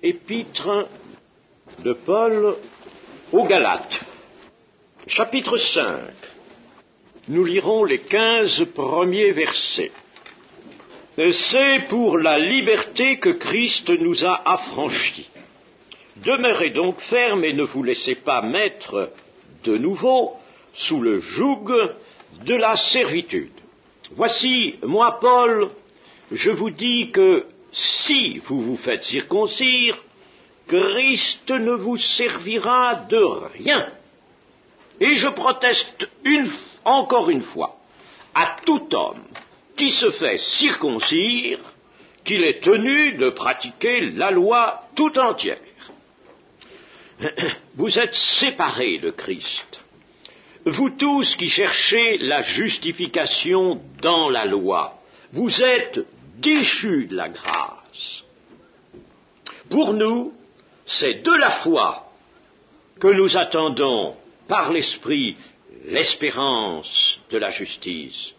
Épître de Paul aux Galates, chapitre 5. Nous lirons les 15 premiers versets. C'est pour la liberté que Christ nous a affranchis. Demeurez donc fermes et ne vous laissez pas mettre de nouveau sous le joug de la servitude. Voici, moi, Paul, je vous dis que si vous vous faites circoncire, Christ ne vous servira de rien. Et je proteste encore une fois à tout homme qui se fait circoncire qu'il est tenu de pratiquer la loi tout entière. Vous êtes séparés de Christ. Vous tous qui cherchez la justification dans la loi, vous êtes déchus de la grâce. Pour nous, c'est de la foi que nous attendons par l'Esprit l'espérance de la justice.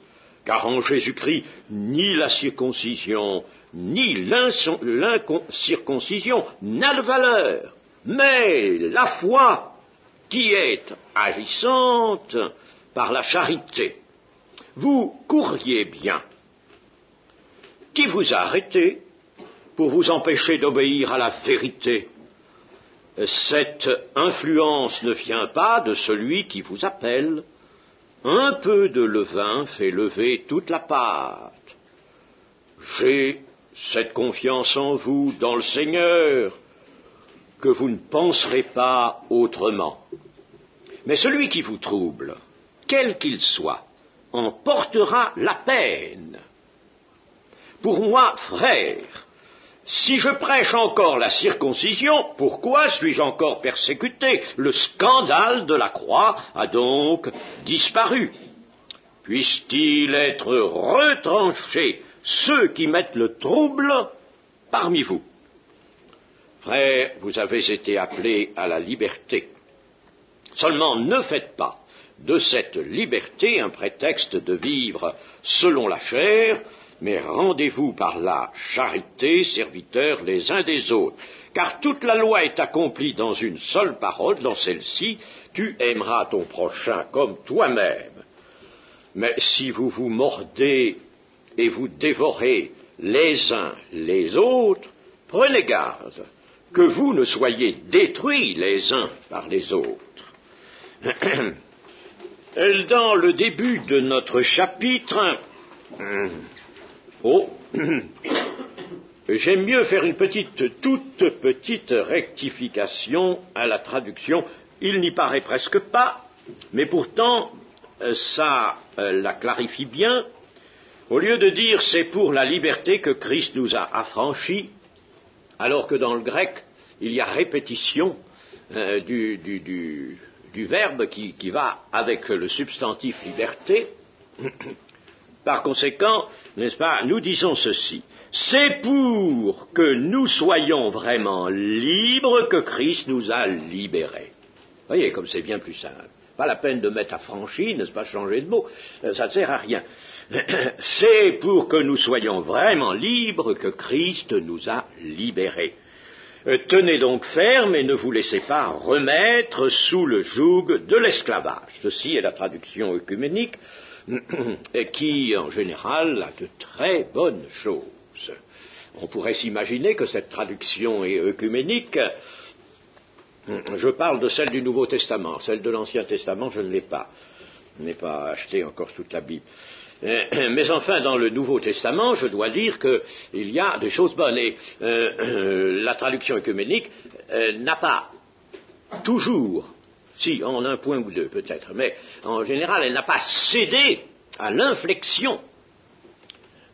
Car en Jésus-Christ, ni la circoncision, ni l'incirconcision n'a de valeur, mais la foi qui est agissante par la charité. Vous courriez bien. Qui vous a arrêté pour vous empêcher d'obéir à la vérité? Cette influence ne vient pas de celui qui vous appelle. Un peu de levain fait lever toute la pâte. J'ai cette confiance en vous, dans le Seigneur, que vous ne penserez pas autrement. Mais celui qui vous trouble, quel qu'il soit, en portera la peine. Pour moi, frère, si je prêche encore la circoncision, pourquoi suis-je encore persécuté? Le scandale de la croix a donc disparu. Puisse-t-il être retranché ceux qui mettent le trouble parmi vous? Frères, vous avez été appelés à la liberté. Seulement ne faites pas de cette liberté un prétexte de vivre selon la chair, mais rendez-vous par la charité, serviteurs les uns des autres. Car toute la loi est accomplie dans une seule parole, dans celle-ci, tu aimeras ton prochain comme toi-même. Mais si vous vous mordez et vous dévorez les uns les autres, prenez garde que vous ne soyez détruits les uns par les autres. Dans le début de notre chapitre, j'aime mieux faire une toute petite rectification à la traduction. Il n'y paraît presque pas, mais pourtant, ça la clarifie bien. Au lieu de dire « c'est pour la liberté que Christ nous a affranchis », alors que dans le grec, il y a répétition du verbe qui va avec le substantif liberté. Par conséquent, n'est-ce pas, nous disons ceci. C'est pour que nous soyons vraiment libres que Christ nous a libérés. Vous voyez, comme c'est bien plus simple. Pas la peine de mettre affranchi, n'est-ce pas, changer de mot. Ça ne sert à rien. C'est pour que nous soyons vraiment libres que Christ nous a libérés. Tenez donc ferme et ne vous laissez pas remettre sous le joug de l'esclavage. Ceci est la traduction œcuménique qui, en général, a de très bonnes choses. On pourrait s'imaginer que cette traduction est œcuménique. Je parle de celle du Nouveau Testament. Celle de l'Ancien Testament, je ne l'ai pas. Je n'ai pas acheté encore toute la Bible. Mais enfin, dans le Nouveau Testament, je dois dire qu'il y a des choses bonnes. Et la traduction œcuménique n'a pas toujours, si en un point ou deux peut-être, mais en général, elle n'a pas cédé à l'inflexion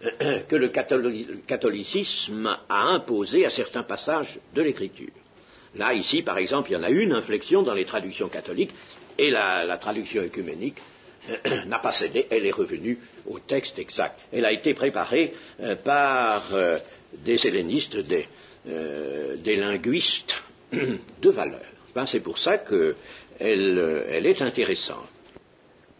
que le catholicisme a imposée à certains passages de l'Écriture. Là, ici, par exemple, il y en a une inflexion dans les traductions catholiques, et la traduction œcuménique n'a pas cédé, elle est revenue au texte exact. Elle a été préparée par des hellénistes, des linguistes de valeur. C'est pour ça qu'elle est intéressante.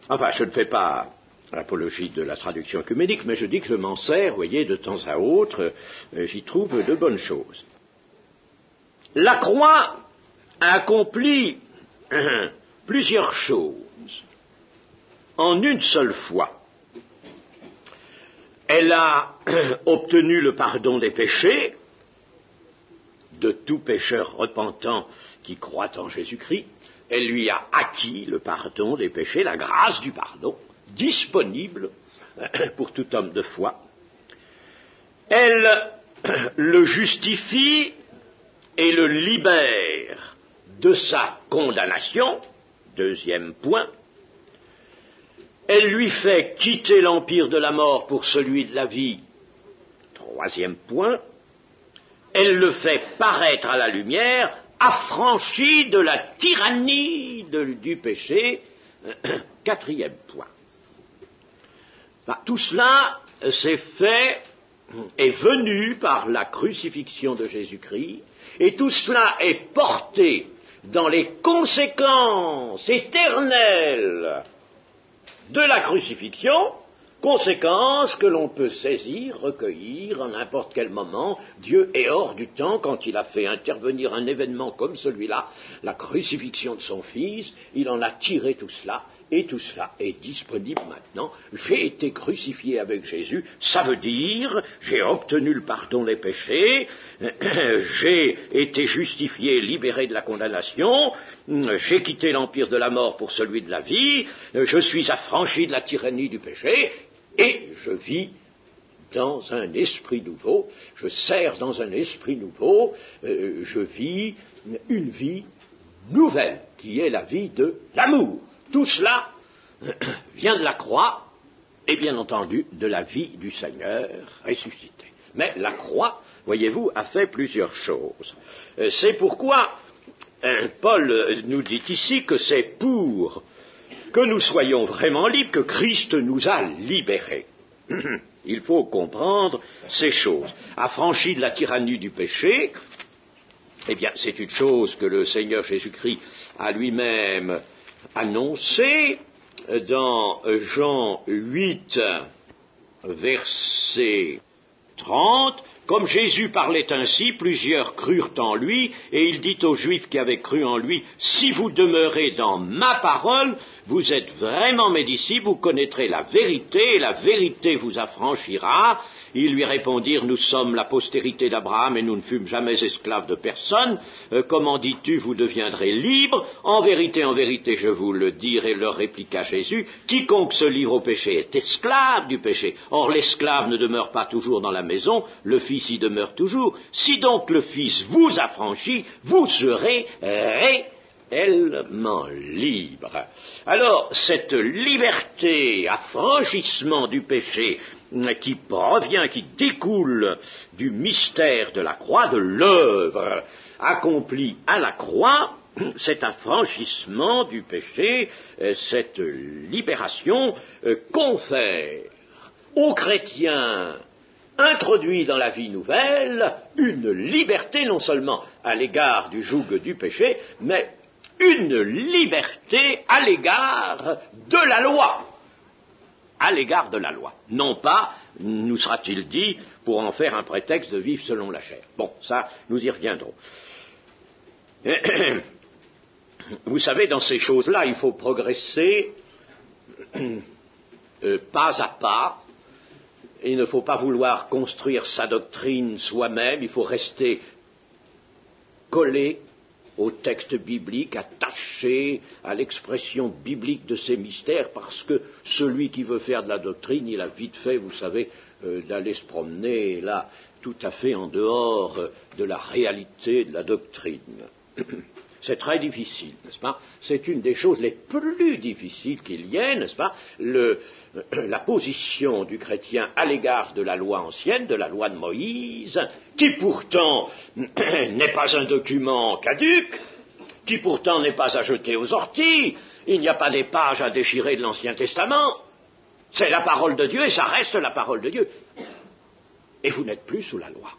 Enfin, je ne fais pas l'apologie de la traduction œcuménique, mais je dis que je m'en sers, vous voyez, de temps à autre, j'y trouve de bonnes choses. La croix a accompli plusieurs choses en une seule fois. Elle a obtenu le pardon des péchés de tout pécheur repentant qui croit en Jésus-Christ. Elle lui a acquis le pardon des péchés, la grâce du pardon, disponible pour tout homme de foi. Elle le justifie et le libère de sa condamnation, deuxième point. Elle lui fait quitter l'empire de la mort pour celui de la vie, troisième point. Elle le fait paraître à la lumière, affranchi de la tyrannie du péché, quatrième point. Tout cela s'est fait, est venu par la crucifixion de Jésus-Christ, et tout cela est porté dans les conséquences éternelles de la crucifixion, conséquences que l'on peut saisir, recueillir à n'importe quel moment. Dieu est hors du temps quand il a fait intervenir un événement comme celui-là, la crucifixion de son Fils, il en a tiré tout cela, et tout cela est disponible maintenant. J'ai été crucifié avec Jésus, ça veut dire j'ai obtenu le pardon des péchés, j'ai été justifié, libéré de la condamnation, j'ai quitté l'empire de la mort pour celui de la vie, je suis affranchi de la tyrannie du péché, et je vis dans un esprit nouveau, je sers dans un esprit nouveau, je vis une vie nouvelle, qui est la vie de l'amour. Tout cela vient de la croix et bien entendu de la vie du Seigneur ressuscité. Mais la croix, voyez-vous, a fait plusieurs choses. C'est pourquoi Paul nous dit ici que c'est pour que nous soyons vraiment libres que Christ nous a libérés. Il faut comprendre ces choses. Affranchis de la tyrannie du péché, eh bien c'est une chose que le Seigneur Jésus-Christ a lui-même annoncé dans Jean 8, verset 30. Comme Jésus parlait ainsi, plusieurs crurent en lui, et il dit aux Juifs qui avaient cru en lui, « Si vous demeurez dans ma parole, vous êtes vraiment mes disciples, vous connaîtrez la vérité, et la vérité vous affranchira. » Ils lui répondirent, « Nous sommes la postérité d'Abraham, et nous ne fûmes jamais esclaves de personne. Comment dis-tu, vous deviendrez libres ? En vérité, je vous le dirai, leur répliqua Jésus, quiconque se livre au péché est esclave du péché. Or, l'esclave ne demeure pas toujours dans la maison, le Fils y demeure toujours. Si donc le Fils vous affranchit, vous serez réellement libre. » Alors, cette liberté, affranchissement du péché, qui provient, qui découle du mystère de la croix, de l'œuvre accomplie à la croix, cet affranchissement du péché, cette libération confère aux chrétiens introduits dans la vie nouvelle une liberté non seulement à l'égard du joug du péché, mais une liberté à l'égard de la loi. À l'égard de la loi. Non pas, nous sera-t-il dit, pour en faire un prétexte de vivre selon la chair. Bon, ça, nous y reviendrons. Vous savez, dans ces choses-là, il faut progresser pas à pas. Il ne faut pas vouloir construire sa doctrine soi-même, il faut rester collé au texte biblique, attaché à l'expression biblique de ces mystères, parce que celui qui veut faire de la doctrine, il a vite fait, vous savez, d'aller se promener là, tout à fait en dehors de la réalité de la doctrine. C'est très difficile, n'est-ce pas? C'est une des choses les plus difficiles qu'il y ait, n'est-ce pas? La position du chrétien à l'égard de la loi ancienne, de la loi de Moïse, qui pourtant n'est pas un document caduc, qui pourtant n'est pas à jeter aux orties, il n'y a pas des pages à déchirer de l'Ancien Testament, c'est la parole de Dieu et ça reste la parole de Dieu. Et vous n'êtes plus sous la loi.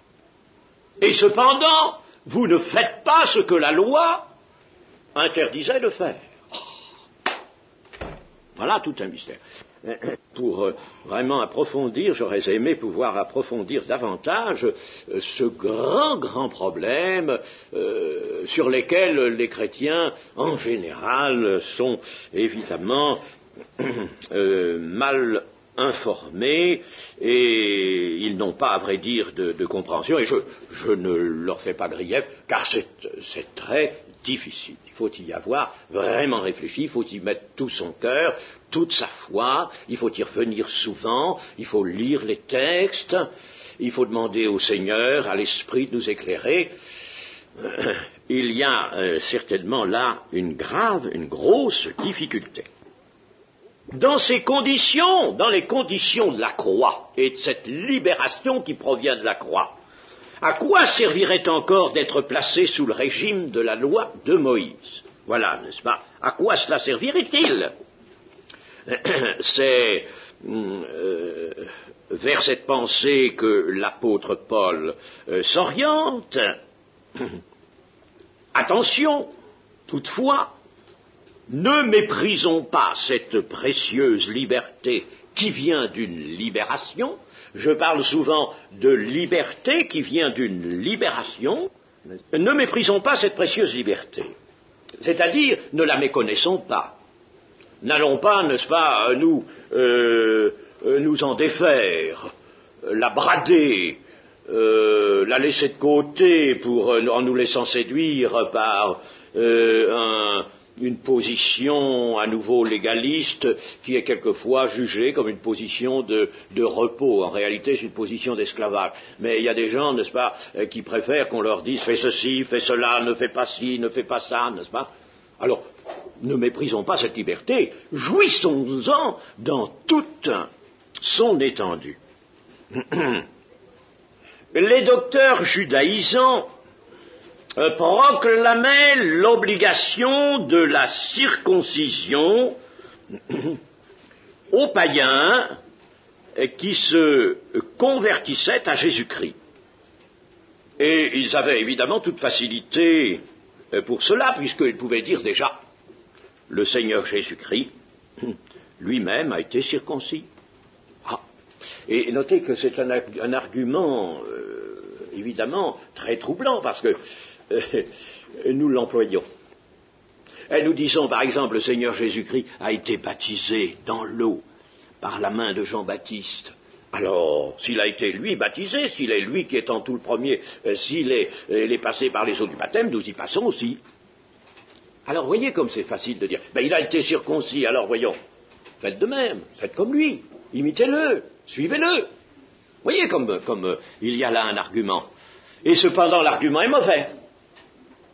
Et cependant, vous ne faites pas ce que la loi interdisait de faire. Voilà tout un mystère. Pour vraiment approfondir, j'aurais aimé pouvoir approfondir davantage ce grand problème sur lesquels les chrétiens, en général, sont évidemment mal informés et ils n'ont pas, à vrai dire, de compréhension, et je ne leur fais pas grief, car c'est très difficile. Il faut y avoir vraiment réfléchi, il faut y mettre tout son cœur, toute sa foi, il faut y revenir souvent, il faut lire les textes, il faut demander au Seigneur, à l'Esprit de nous éclairer. Il y a certainement là une grosse difficulté. Dans ces conditions, dans les conditions de la croix et de cette libération qui provient de la croix, à quoi servirait encore d'être placé sous le régime de la loi de Moïse? Voilà, n'est-ce pas? À quoi cela servirait-il? C'est vers cette pensée que l'apôtre Paul s'oriente. Attention, toutefois, ne méprisons pas cette précieuse liberté qui vient d'une libération. Je parle souvent de liberté qui vient d'une libération. Ne méprisons pas cette précieuse liberté. C'est-à-dire, ne la méconnaissons pas. N'allons pas, n'est-ce pas, nous en défaire, la brader, la laisser de côté en nous laissant séduire par une position à nouveau légaliste qui est quelquefois jugée comme une position de repos. En réalité, c'est une position d'esclavage. Mais il y a des gens, n'est-ce pas, qui préfèrent qu'on leur dise « fais ceci, fais cela, ne fais pas ci, ne fais pas ça », n'est-ce pas? Alors, ne méprisons pas cette liberté, jouissons-en dans toute son étendue. Les docteurs judaïsants proclamait l'obligation de la circoncision aux païens qui se convertissaient à Jésus-Christ. Et ils avaient évidemment toute facilité pour cela, puisqu'ils pouvaient dire déjà, le Seigneur Jésus-Christ lui-même a été circoncis. Ah. Et notez que c'est un argument évidemment très troublant, parce que nous l'employons. Et nous disons, par exemple, le Seigneur Jésus-Christ a été baptisé dans l'eau par la main de Jean-Baptiste. Alors, s'il a été lui baptisé, s'il est lui qui est en tout le premier, s'il est passé par les eaux du baptême, nous y passons aussi. Alors, voyez comme c'est facile de dire, il a été circoncis, alors voyons, faites de même, faites comme lui, imitez-le, suivez-le. Voyez comme il y a là un argument. Et cependant, l'argument est mauvais.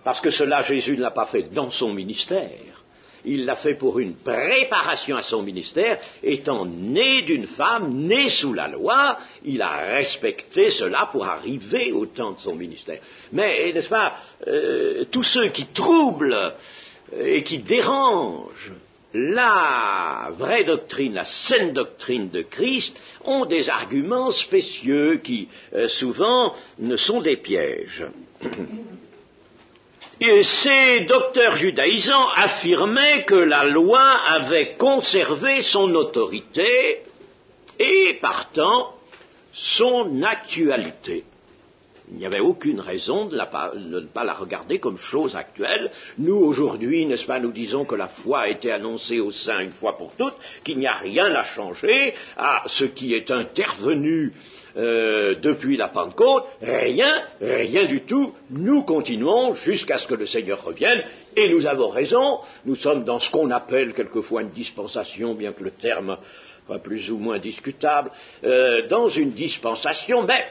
Parce que cela, Jésus ne l'a pas fait dans son ministère. Il l'a fait pour une préparation à son ministère. Étant né d'une femme, né sous la loi, il a respecté cela pour arriver au temps de son ministère. Mais, n'est-ce pas, tous ceux qui troublent et qui dérangent la vraie doctrine, la saine doctrine de Christ, ont des arguments spécieux qui, souvent, ne sont des pièges. Et ces docteurs judaïsants affirmaient que la loi avait conservé son autorité et, partant, son actualité. Il n'y avait aucune raison de ne pas la regarder comme chose actuelle. Nous, aujourd'hui, n'est-ce pas, nous disons que la foi a été annoncée aux saints une fois pour toutes, qu'il n'y a rien à changer à ce qui est intervenu depuis la Pentecôte, rien du tout. Nous continuons jusqu'à ce que le Seigneur revienne, et nous avons raison. Nous sommes dans ce qu'on appelle quelquefois une dispensation, bien que le terme soit plus ou moins discutable, dans une dispensation, mais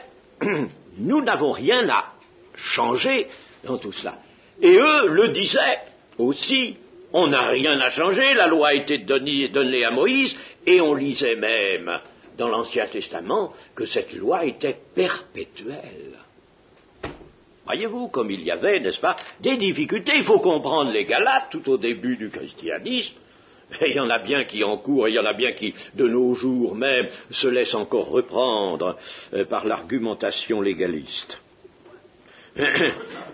nous n'avons rien à changer dans tout cela. Et eux le disaient aussi, on n'a rien à changer, la loi a été donnée à Moïse, et on lisait même dans l'Ancien Testament que cette loi était perpétuelle. Voyez-vous, comme il y avait, n'est-ce pas, des difficultés. Il faut comprendre les Galates tout au début du christianisme. Et il y en a bien qui en courent, et il y en a bien qui, de nos jours même, se laissent encore reprendre par l'argumentation légaliste.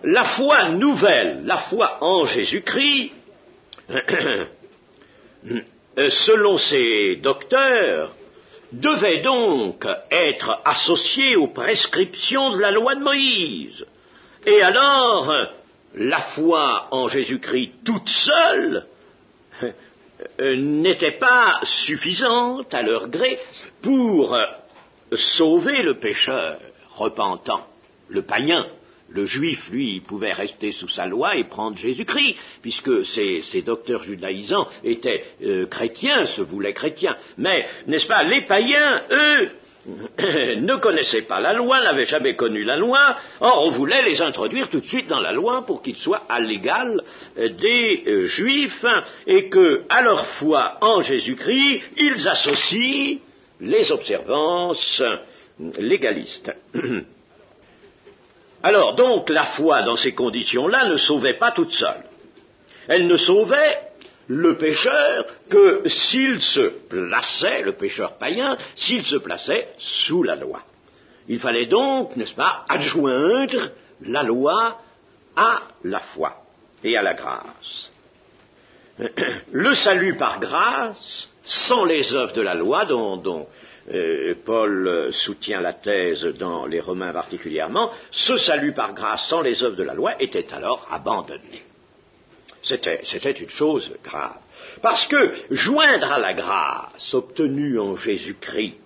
La foi nouvelle, la foi en Jésus-Christ, selon ces docteurs, devait donc être associé aux prescriptions de la loi de Moïse. Et alors, la foi en Jésus-Christ toute seule n'était pas suffisante à leur gré pour sauver le pécheur repentant, le païen. Le juif, lui, il pouvait rester sous sa loi et prendre Jésus-Christ, puisque ces docteurs judaïsants étaient chrétiens, se voulaient chrétiens. Mais, n'est-ce pas, les païens, eux, ne connaissaient pas la loi, n'avaient jamais connu la loi. Or, on voulait les introduire tout de suite dans la loi pour qu'ils soient à l'égal des juifs, et que, à leur foi en Jésus-Christ, ils associent les observances légalistes. Alors, donc, la foi dans ces conditions-là ne sauvait pas toute seule. Elle ne sauvait le pécheur que s'il se plaçait, le pécheur païen, s'il se plaçait sous la loi. Il fallait donc, n'est-ce pas, adjoindre la loi à la foi et à la grâce. Le salut par grâce, sans les œuvres de la loi, dont Paul soutient la thèse dans les Romains particulièrement, ce salut par grâce sans les œuvres de la loi était alors abandonné. C'était une chose grave. Parce que joindre à la grâce obtenue en Jésus-Christ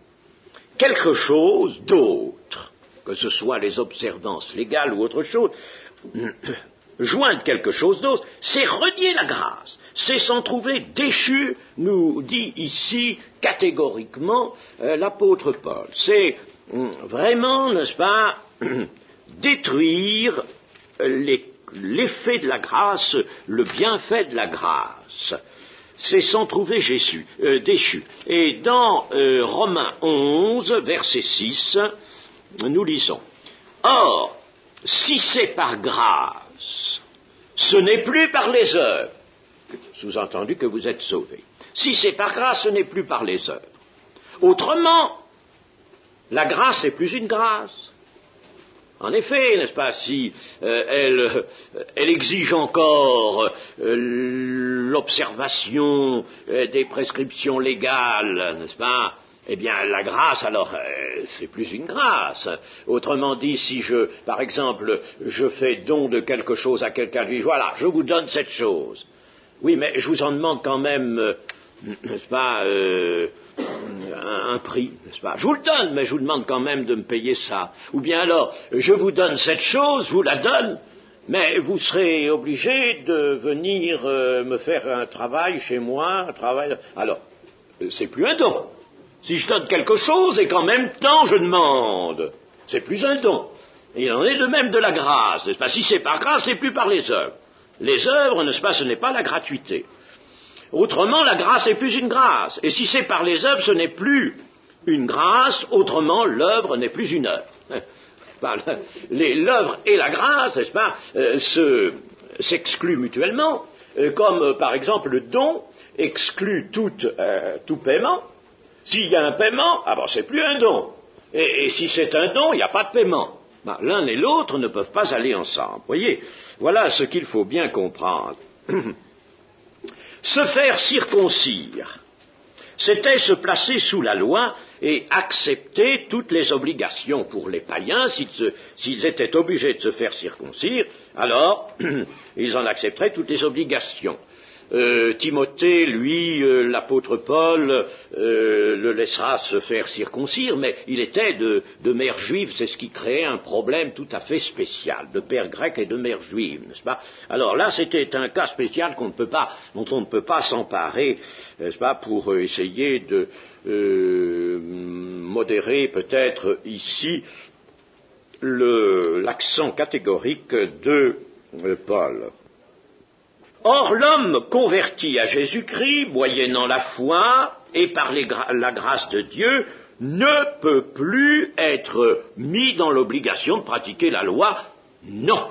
quelque chose d'autre, que ce soit les observances légales ou autre chose, joindre quelque chose d'autre, c'est renier la grâce. C'est s'en trouver déchu, nous dit ici catégoriquement l'apôtre Paul. C'est vraiment, n'est-ce pas, détruire l'effet de la grâce, le bienfait de la grâce. C'est s'en trouver déchu. Et dans Romains 11, verset 6, nous lisons « Or, si c'est par grâce, ce n'est plus par les œuvres. » Sous-entendu que vous êtes sauvés. Si c'est par grâce, ce n'est plus par les œuvres. Autrement, la grâce n'est plus une grâce. En effet, n'est-ce pas, si elle exige encore l'observation des prescriptions légales, n'est-ce pas, eh bien, la grâce, alors, c'est plus une grâce. Autrement dit, si par exemple, je fais don de quelque chose à quelqu'un, je dis, voilà, je vous donne cette chose. Oui, mais je vous en demande quand même, n'est-ce pas, un prix, n'est-ce pas. Je vous le donne, mais je vous demande quand même de me payer ça. Ou bien alors, je vous donne cette chose, je vous la donne, mais vous serez obligé de venir me faire un travail chez moi, un travail... Alors, c'est plus un don. Si je donne quelque chose et qu'en même temps je demande, c'est plus un don. Et il en est de même de la grâce, n'est-ce pas. Si c'est par grâce, c'est plus par les œuvres. Les œuvres, n'est-ce pas, ce n'est pas la gratuité. Autrement, la grâce n'est plus une grâce. Et si c'est par les œuvres, ce n'est plus une grâce. Autrement, l'œuvre n'est plus une œuvre. L'œuvre et la grâce, n'est-ce pas, s'excluent mutuellement. Comme, par exemple, le don exclut tout paiement. S'il y a un paiement, ah ben c'est plus un don. Et si c'est un don, il n'y a pas de paiement. Ben, l'un et l'autre ne peuvent pas aller ensemble. Voyez, voilà ce qu'il faut bien comprendre. Se faire circoncire, c'était se placer sous la loi et accepter toutes les obligations pour les païens. S'ils étaient obligés de se faire circoncire, alors ils en accepteraient toutes les obligations. Timothée, lui, l'apôtre Paul, le laissera se faire circoncire, mais il était de mère juive, c'est ce qui créait un problème tout à fait spécial, de père grec et de mère juive, n'est-ce pas? Alors là, c'était un cas spécial dont on ne peut pas s'emparer, n'est-ce pas, pour essayer de modérer peut-être ici l'accent catégorique de Paul. Or, l'homme converti à Jésus-Christ, moyennant la foi et par la grâce de Dieu, ne peut plus être mis dans l'obligation de pratiquer la loi. Non,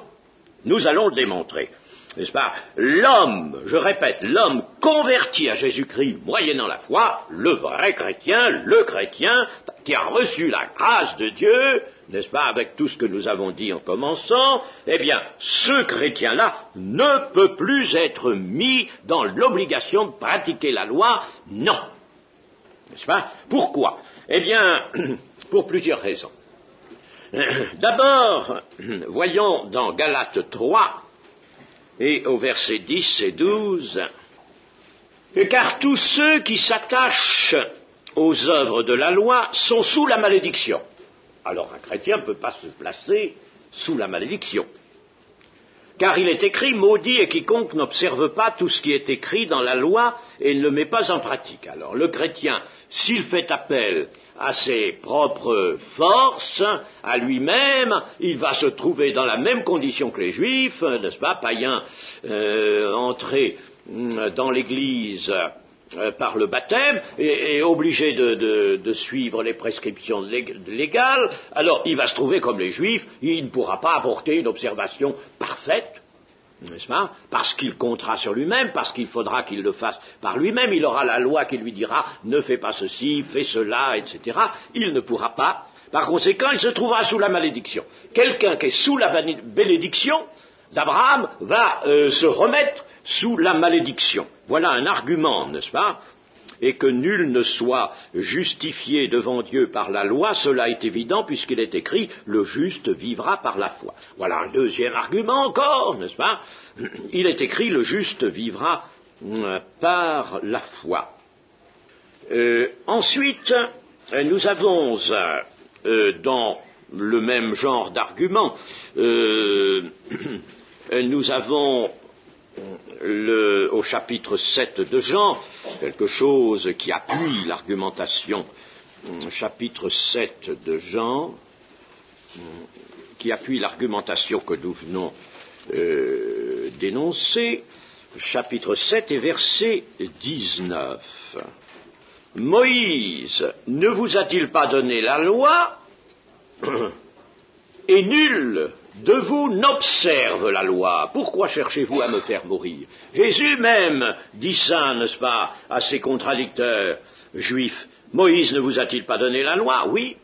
nous allons le démontrer. n'est-ce pas, l'homme, je répète, l'homme converti à Jésus-Christ moyennant la foi, le vrai chrétien, le chrétien qui a reçu la grâce de Dieu, n'est-ce pas, avec tout ce que nous avons dit en commençant, eh bien, ce chrétien-là ne peut plus être mis dans l'obligation de pratiquer la loi, non. N'est-ce pas? Pourquoi? Eh bien, pour plusieurs raisons. D'abord, voyons dans Galates 3, et au verset 10 et 12, car tous ceux qui s'attachent aux œuvres de la loi sont sous la malédiction. Alors un chrétien ne peut pas se placer sous la malédiction. Car il est écrit, maudit est quiconque n'observe pas tout ce qui est écrit dans la loi et ne le met pas en pratique. Alors le chrétien, s'il fait appel à ses propres forces, à lui-même, il va se trouver dans la même condition que les juifs, n'est-ce pas, païens entrés dans l'Église par le baptême et obligé de suivre les prescriptions légales. Alors il va se trouver comme les juifs, il ne pourra pas apporter une observation parfaite, n'est-ce pas, parce qu'il comptera sur lui-même, parce qu'il faudra qu'il le fasse par lui-même, il aura la loi qui lui dira ne fais pas ceci, fais cela, etc. Il ne pourra pas. Par conséquent, il se trouvera sous la malédiction. Quelqu'un qui est sous la bénédiction d'Abraham va se remettre sous la malédiction. Voilà un argument, n'est-ce pas? Et que nul ne soit justifié devant Dieu par la loi, cela est évident puisqu'il est écrit « le juste vivra par la foi ». Voilà un deuxième argument encore, n'est-ce pas? Il est écrit « le juste vivra par la foi ». Ensuite, nous avons dans le même genre d'argument, nous avons au chapitre 7 de Jean, quelque chose qui appuie l'argumentation, chapitre 7 de Jean, qui appuie l'argumentation que nous venons d'énoncer, chapitre 7 et verset 19. Moïse ne vous a-t-il pas donné la loi, et nul de vous n'observe la loi. Pourquoi cherchez-vous à me faire mourir? Jésus même dit ça, n'est-ce pas, à ses contradicteurs juifs. Moïse ne vous a-t-il pas donné la loi? Oui.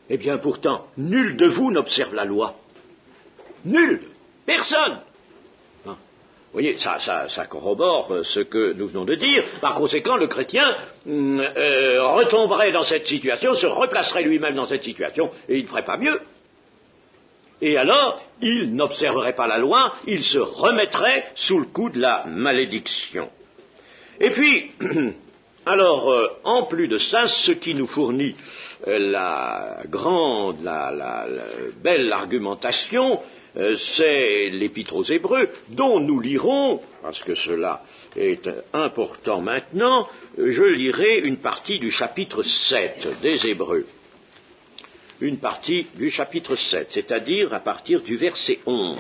Eh bien pourtant, nul de vous n'observe la loi. Nul. Personne. Vous voyez, ça corrobore ce que nous venons de dire. Par conséquent, le chrétien retomberait dans cette situation, se replacerait lui-même dans cette situation, et il ne ferait pas mieux. Et alors, il n'observerait pas la loi, il se remettrait sous le coup de la malédiction. Et puis, alors, en plus de ça, ce qui nous fournit la belle argumentation, c'est l'Épître aux Hébreux, dont nous lirons, parce que cela est important maintenant, je lirai une partie du chapitre 7 des Hébreux. Une partie du chapitre 7, c'est-à-dire à partir du verset 11.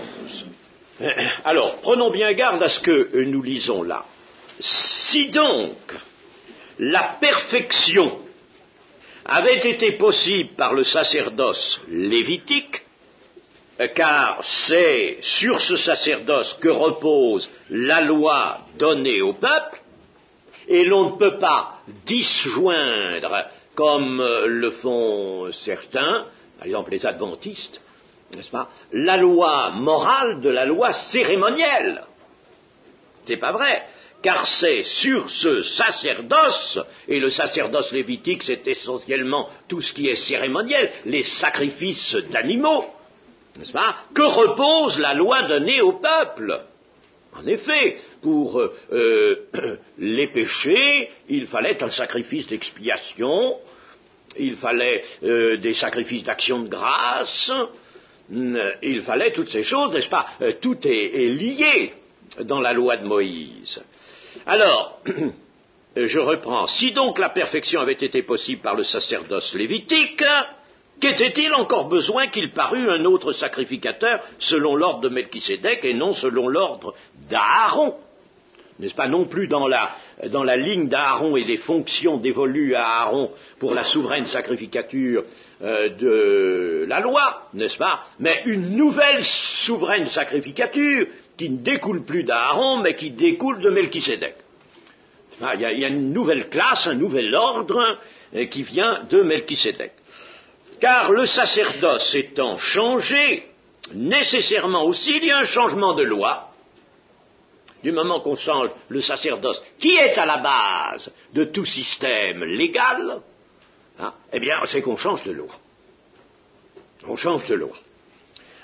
Alors, prenons bien garde à ce que nous lisons là. Si donc la perfection avait été possible par le sacerdoce lévitique, car c'est sur ce sacerdoce que repose la loi donnée au peuple, et l'on ne peut pas disjoindre comme le font certains, par exemple les adventistes, n'est-ce pas, la loi morale de la loi cérémonielle. C'est pas vrai, car c'est sur ce sacerdoce, et le sacerdoce lévitique c'est essentiellement tout ce qui est cérémoniel, les sacrifices d'animaux, n'est-ce pas, que repose la loi donnée au peuple. En effet, pour les péchés, il fallait un sacrifice d'expiation, il fallait des sacrifices d'action de grâce, il fallait toutes ces choses, n'est-ce pas? Tout est lié dans la loi de Moïse. Alors, je reprends. Si donc la perfection avait été possible par le sacerdoce lévitique, qu'était-il encore besoin qu'il parût un autre sacrificateur selon l'ordre de Melchisédek et non selon l'ordre d'Aaron? n'est-ce pas, non plus dans la ligne d'Aaron et des fonctions dévolues à Aaron pour la souveraine sacrificature de la loi, n'est-ce pas, mais une nouvelle souveraine sacrificature qui ne découle plus d'Aaron, mais qui découle de Melchisédek. Il y a une nouvelle classe, un nouvel ordre qui vient de Melchisédek. Car le sacerdoce étant changé, nécessairement aussi, il y a un changement de loi. Du moment qu'on change le sacerdoce, qui est à la base de tout système légal, eh bien, c'est qu'on change de loi. On change de loi.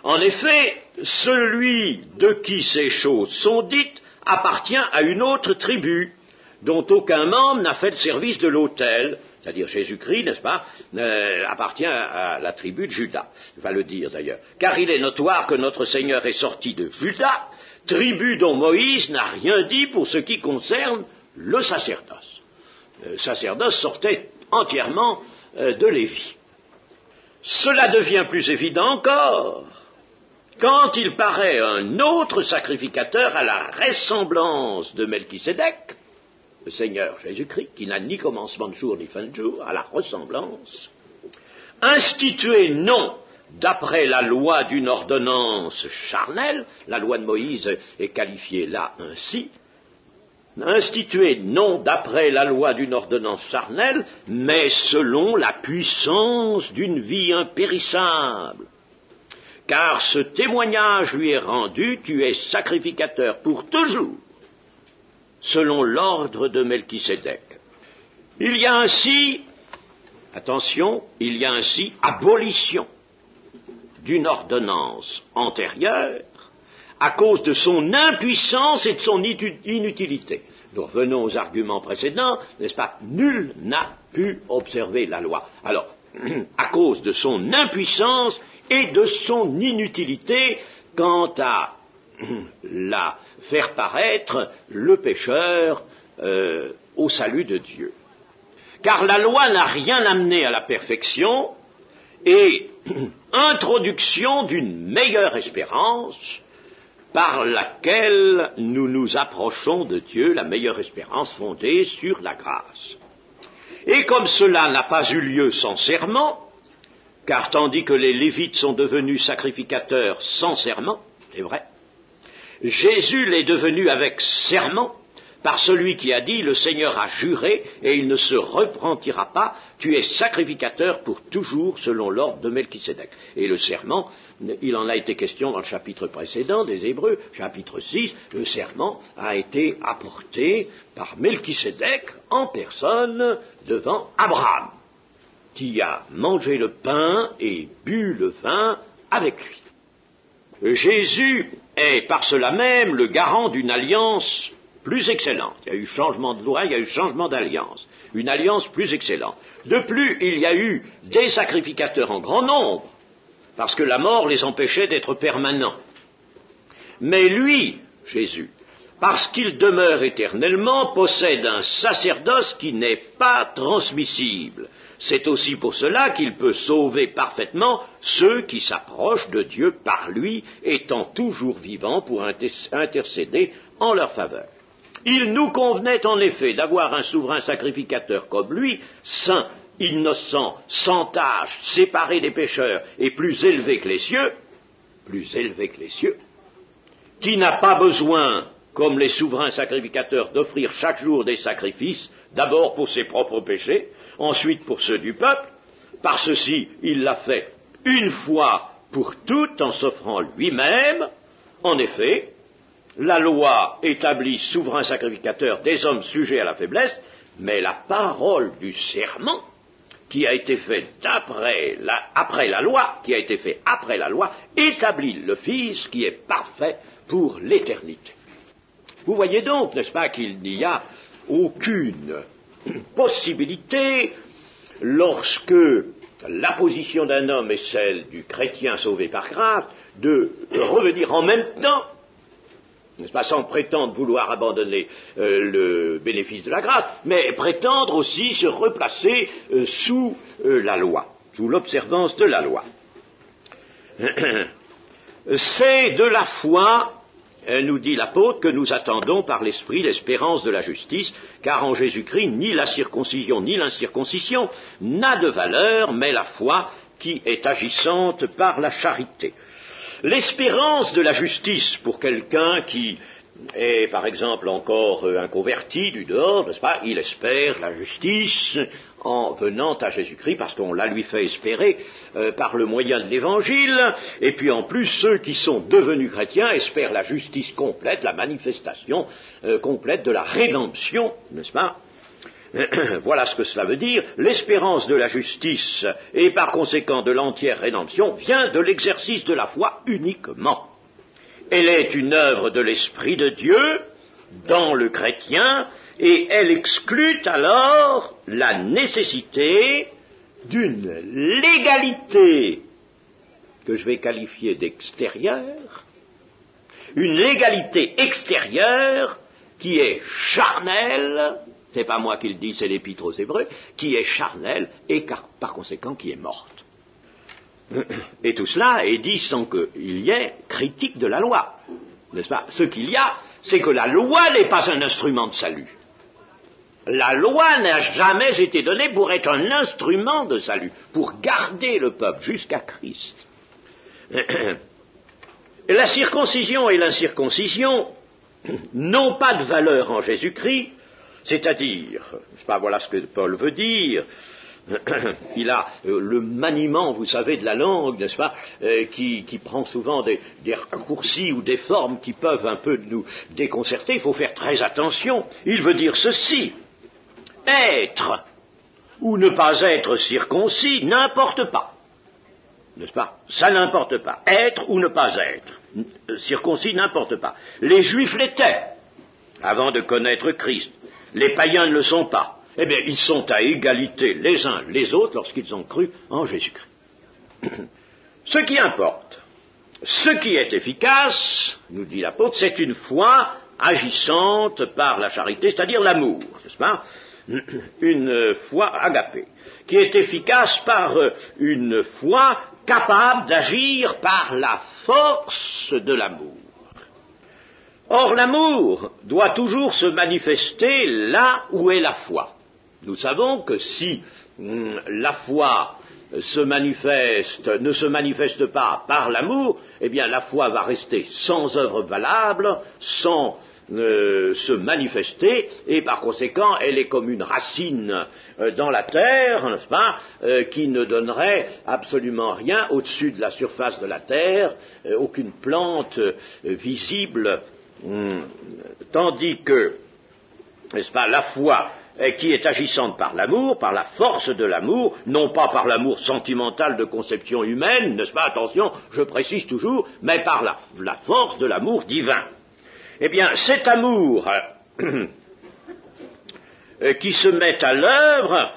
En effet, celui de qui ces choses sont dites appartient à une autre tribu, dont aucun membre n'a fait le service de l'autel, c'est-à-dire Jésus-Christ, n'est-ce pas, appartient à la tribu de Juda, il va le dire d'ailleurs. Car il est notoire que notre Seigneur est sorti de Juda, tribu dont Moïse n'a rien dit pour ce qui concerne le sacerdoce. Le sacerdoce sortait entièrement de Lévi. Cela devient plus évident encore quand il paraît un autre sacrificateur à la ressemblance de Melchisédek, le Seigneur Jésus-Christ, qui n'a ni commencement de jour ni fin de jour, à la ressemblance, institué non d'après la loi d'une ordonnance charnelle, la loi de Moïse est qualifiée là ainsi, institué non d'après la loi d'une ordonnance charnelle, mais selon la puissance d'une vie impérissable. Car ce témoignage lui est rendu, tu es sacrificateur pour toujours, selon l'ordre de Melchisédek. Il y a ainsi, attention, il y a ainsi abolition d'une ordonnance antérieure à cause de son impuissance et de son inutilité. Nous revenons aux arguments précédents, n'est-ce pas? Nul n'a pu observer la loi. Alors, à cause de son impuissance et de son inutilité quant à la faire paraître le pécheur au salut de Dieu. Car la loi n'a rien amené à la perfection et introduction d'une meilleure espérance par laquelle nous nous approchons de Dieu, la meilleure espérance fondée sur la grâce. Et comme cela n'a pas eu lieu sans serment, car tandis que les Lévites sont devenus sacrificateurs sans serment, c'est vrai, Jésus l'est devenu avec serment par celui qui a dit, le Seigneur a juré et il ne se repentira pas, tu es sacrificateur pour toujours selon l'ordre de Melchisédek. Et le serment, il en a été question dans le chapitre précédent des Hébreux, chapitre 6, le serment a été apporté par Melchisédek en personne devant Abraham, qui a mangé le pain et bu le vin avec lui. Jésus est par cela même le garant d'une alliance plus excellente. Il y a eu changement de loi, il y a eu changement d'alliance. Une alliance plus excellente. De plus, il y a eu des sacrificateurs en grand nombre, parce que la mort les empêchait d'être permanents. Mais lui, Jésus, parce qu'il demeure éternellement, possède un sacerdoce qui n'est pas transmissible. C'est aussi pour cela qu'il peut sauver parfaitement ceux qui s'approchent de Dieu par lui, étant toujours vivants pour intercéder en leur faveur. Il nous convenait en effet d'avoir un souverain sacrificateur comme lui, saint, innocent, sans tache, séparé des pécheurs et plus élevé que les cieux, qui n'a pas besoin, comme les souverains sacrificateurs, d'offrir chaque jour des sacrifices, d'abord pour ses propres péchés, ensuite pour ceux du peuple. Par ceci, il l'a fait une fois pour toutes en s'offrant lui-même. En effet, la loi établit souverain sacrificateur des hommes sujets à la faiblesse, mais la parole du serment, qui a été fait après la loi, établit le Fils qui est parfait pour l'éternité. Vous voyez donc, n'est-ce pas, qu'il n'y a aucune possibilité, lorsque la position d'un homme est celle du chrétien sauvé par grâce, de revenir en même temps, n'est-ce pas, sans prétendre vouloir abandonner le bénéfice de la grâce, mais prétendre aussi se replacer sous la loi, sous l'observance de la loi. C'est de la foi nous dit l'apôtre, que nous attendons par l'Esprit l'espérance de la justice, car en Jésus-Christ, ni la circoncision ni l'incirconcision n'a de valeur, mais la foi qui est agissante par la charité. L'espérance de la justice pour quelqu'un qui est, par exemple, encore inconverti du dehors, n'est-ce pas, il espère la justice en venant à Jésus-Christ, parce qu'on la lui fait espérer par le moyen de l'Évangile, et puis en plus, ceux qui sont devenus chrétiens espèrent la justice complète, la manifestation complète de la rédemption, n'est-ce pas? Voilà ce que cela veut dire. L'espérance de la justice et par conséquent de l'entière rédemption vient de l'exercice de la foi uniquement. Elle est une œuvre de l'Esprit de Dieu dans le chrétien et elle exclut alors la nécessité d'une légalité que je vais qualifier d'extérieure, une légalité extérieure qui est charnelle. C'est pas moi qui le dis, c'est l'Épître aux Hébreux, qui est charnelle et par conséquent qui est morte. Et tout cela est dit sans qu'il y ait critique de la loi, n'est-ce pas? Ce qu'il y a, c'est que la loi n'est pas un instrument de salut. La loi n'a jamais été donnée pour être un instrument de salut, pour garder le peuple jusqu'à Christ. La circoncision et l'incirconcision n'ont pas de valeur en Jésus-Christ. C'est-à-dire, c'est pas voilà ce que Paul veut dire, il a le maniement, vous savez, de la langue, n'est-ce pas, qui prend souvent des raccourcis ou des formes qui peuvent un peu nous déconcerter, il faut faire très attention. Il veut dire ceci, être ou ne pas être circoncis n'importe pas, n'est-ce pas, ça n'importe pas, être ou ne pas être, circoncis n'importe pas. Les Juifs l'étaient avant de connaître Christ. Les païens ne le sont pas. Eh bien, ils sont à égalité les uns les autres lorsqu'ils ont cru en Jésus-Christ. Ce qui importe, ce qui est efficace, nous dit l'apôtre, c'est une foi agissante par la charité, c'est-à-dire l'amour, n'est-ce pas? Une foi agapée, qui est efficace par une foi capable d'agir par la force de l'amour. Or, l'amour doit toujours se manifester là où est la foi. Nous savons que si la foi ne se manifeste pas par l'amour, eh bien la foi va rester sans œuvre valable, sans se manifester, et par conséquent, elle est comme une racine dans la terre, n'est-ce pas, qui ne donnerait absolument rien au-dessus de la surface de la terre, aucune plante visible. Tandis que, n'est-ce pas, la foi qui est agissante par l'amour, par la force de l'amour, non pas par l'amour sentimental de conception humaine, n'est-ce pas, attention, je précise toujours, mais par la force de l'amour divin. Eh bien, cet amour qui se met à l'œuvre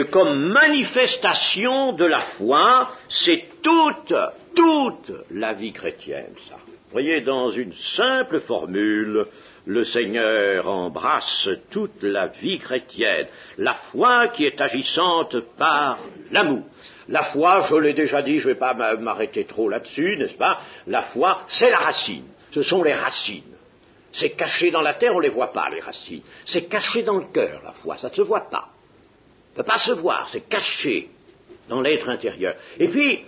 comme manifestation de la foi, c'est toute la vie chrétienne, ça. Vous voyez, dans une simple formule, le Seigneur embrasse toute la vie chrétienne. La foi qui est agissante par l'amour. La foi, je l'ai déjà dit, je ne vais pas m'arrêter trop là-dessus, n'est-ce pas? La foi, c'est la racine. Ce sont les racines. C'est caché dans la terre, on ne les voit pas, les racines. C'est caché dans le cœur, la foi, ça ne se voit pas. Ça ne peut pas se voir, c'est caché dans l'être intérieur. Et puis,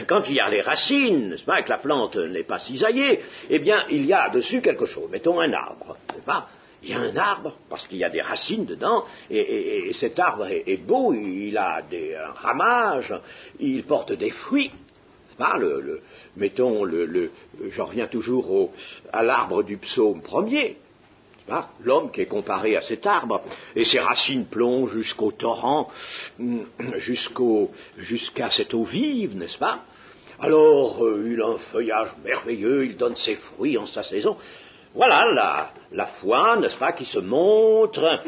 quand il y a les racines, n'est-ce pas, que la plante n'est pas cisaillée, eh bien, il y a dessus quelque chose. Mettons un arbre, n'est-ce pas? Il y a un arbre, parce qu'il y a des racines dedans, et cet arbre est beau, il a un ramage, il porte des fruits. Pas mettons, j'en reviens toujours à l'arbre du psaume 1er, l'homme qui est comparé à cet arbre, et ses racines plongent jusqu'au torrent, jusqu'à cette eau vive, n'est-ce pas? Alors, il a un feuillage merveilleux, il donne ses fruits en sa saison. Voilà la foi, n'est-ce pas, qui se montre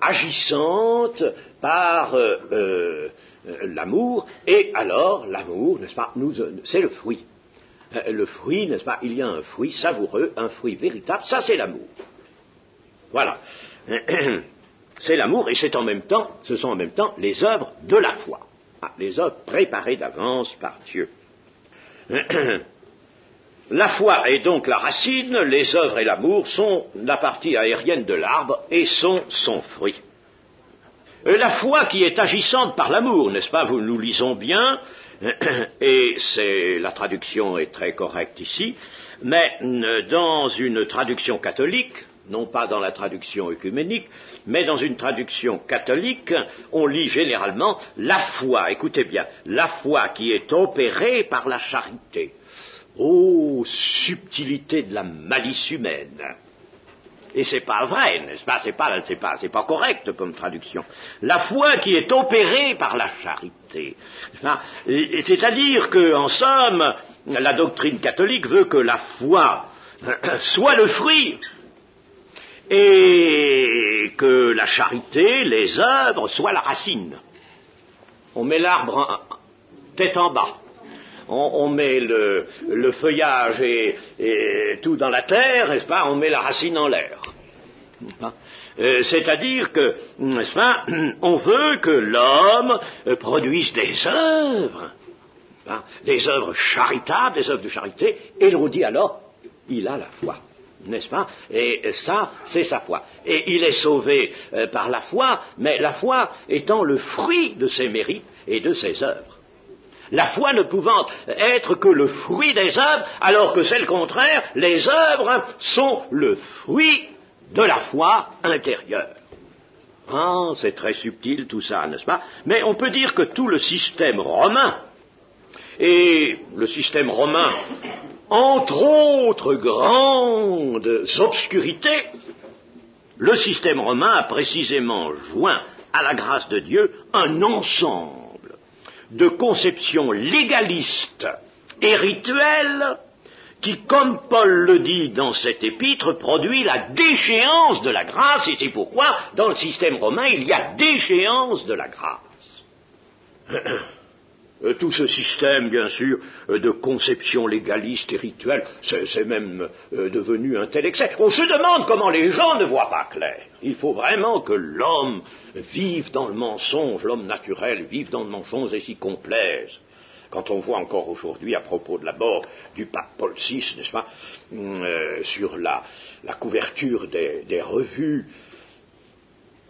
agissante par l'amour, et alors l'amour, n'est-ce pas, c'est le fruit. Le fruit, n'est-ce pas, il y a un fruit savoureux, un fruit véritable, ça c'est l'amour. Voilà. C'est l'amour, et ce sont en même temps les œuvres de la foi. Les œuvres préparées d'avance par Dieu. La foi est donc la racine, les œuvres et l'amour sont la partie aérienne de l'arbre et sont son fruit. La foi qui est agissante par l'amour, n'est-ce pas? Nous lisons bien, et la traduction est très correcte ici, mais dans une traduction catholique, non pas dans la traduction œcuménique, mais dans une traduction catholique, on lit généralement la foi, écoutez bien, la foi qui est opérée par la charité. Oh, subtilité de la malice humaine! Et c'est pas vrai, n'est-ce pas? C'est pas correct comme traduction. La foi qui est opérée par la charité. C'est-à-dire que, en somme, la doctrine catholique veut que la foi soit le fruit et que la charité, les œuvres, soient la racine. On met l'arbre tête en bas. On met le feuillage et tout dans la terre, n'est-ce pas? On met la racine en l'air. C'est-à-dire que, n'est-ce pas, on veut que l'homme produise des œuvres charitables, des œuvres de charité, et l'on dit alors, il a la foi, n'est-ce pas? Et ça, c'est sa foi. Et il est sauvé par la foi, mais la foi étant le fruit de ses mérites et de ses œuvres. La foi ne pouvant être que le fruit des œuvres, alors que c'est le contraire, les œuvres sont le fruit de la foi intérieure. Ah, c'est très subtil tout ça, n'est-ce pas? Mais on peut dire que tout le système romain, et le système romain, entre autres grandes obscurités, le système romain a précisément joint à la grâce de Dieu un ensemble de conceptions légalistes et rituelles qui, comme Paul le dit dans cet épître, produit la déchéance de la grâce, et c'est pourquoi, dans le système romain, il y a déchéance de la grâce. Tout ce système, bien sûr, de conception légaliste et rituelle, c'est même devenu un tel excès. On se demande comment les gens ne voient pas clair. Il faut vraiment que l'homme vive dans le mensonge, l'homme naturel vive dans le mensonge et s'y complaise. Quand on voit encore aujourd'hui, à propos de la mort du pape Paul VI, n'est-ce pas, sur la couverture des revues,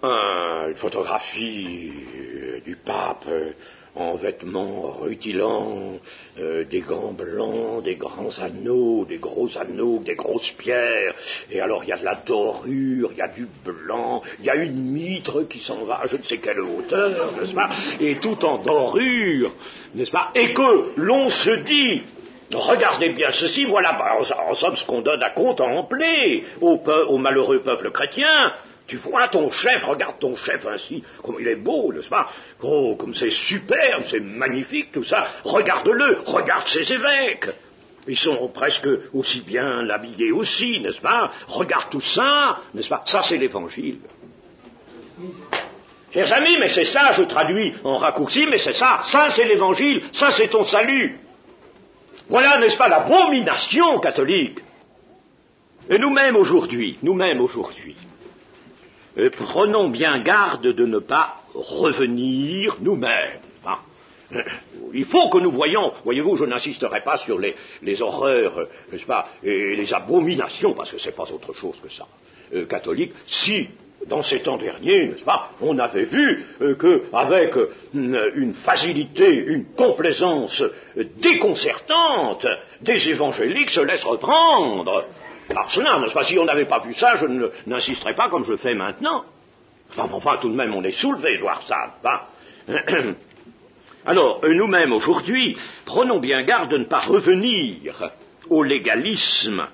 une photographie du pape en vêtements rutilants, des gants blancs, des grands anneaux, des gros anneaux, des grosses pierres, et alors il y a de la dorure, il y a du blanc, il y a une mitre qui s'en va à je ne sais quelle hauteur, n'est-ce pas, et tout en dorure, n'est-ce pas, et que l'on se dit, regardez bien ceci, voilà en somme ce qu'on donne à contempler au malheureux peuple chrétien. Tu vois ton chef, regarde ton chef ainsi, comme il est beau, n'est-ce pas? Oh, comme c'est superbe, c'est magnifique tout ça. Regarde-le, regarde ses évêques. Ils sont presque aussi bien habillés aussi, n'est-ce pas? Regarde tout ça, n'est-ce pas? Ça c'est l'évangile. Chers amis, mais c'est ça, je traduis en raccourci, mais c'est ça c'est l'évangile, ça c'est ton salut. Voilà, n'est-ce pas, l'abomination catholique. Et nous-mêmes aujourd'hui, prenons bien garde de ne pas revenir nous-mêmes. Hein. Il faut que nous voyons, voyez-vous, je n'insisterai pas sur les horreurs, n'est-ce pas, et les abominations, parce que c'est pas autre chose que ça, catholique, si, dans ces temps derniers, n'est-ce pas, on avait vu qu'avec une facilité, une complaisance déconcertante, des évangéliques se laissent reprendre. Alors cela, n'est-ce pas, si on n'avait pas vu ça, je n'insisterais pas comme je le fais maintenant. Enfin, tout de même, on est soulevé de voir ça, pas. Alors, nous-mêmes, aujourd'hui, prenons bien garde de ne pas revenir au légalisme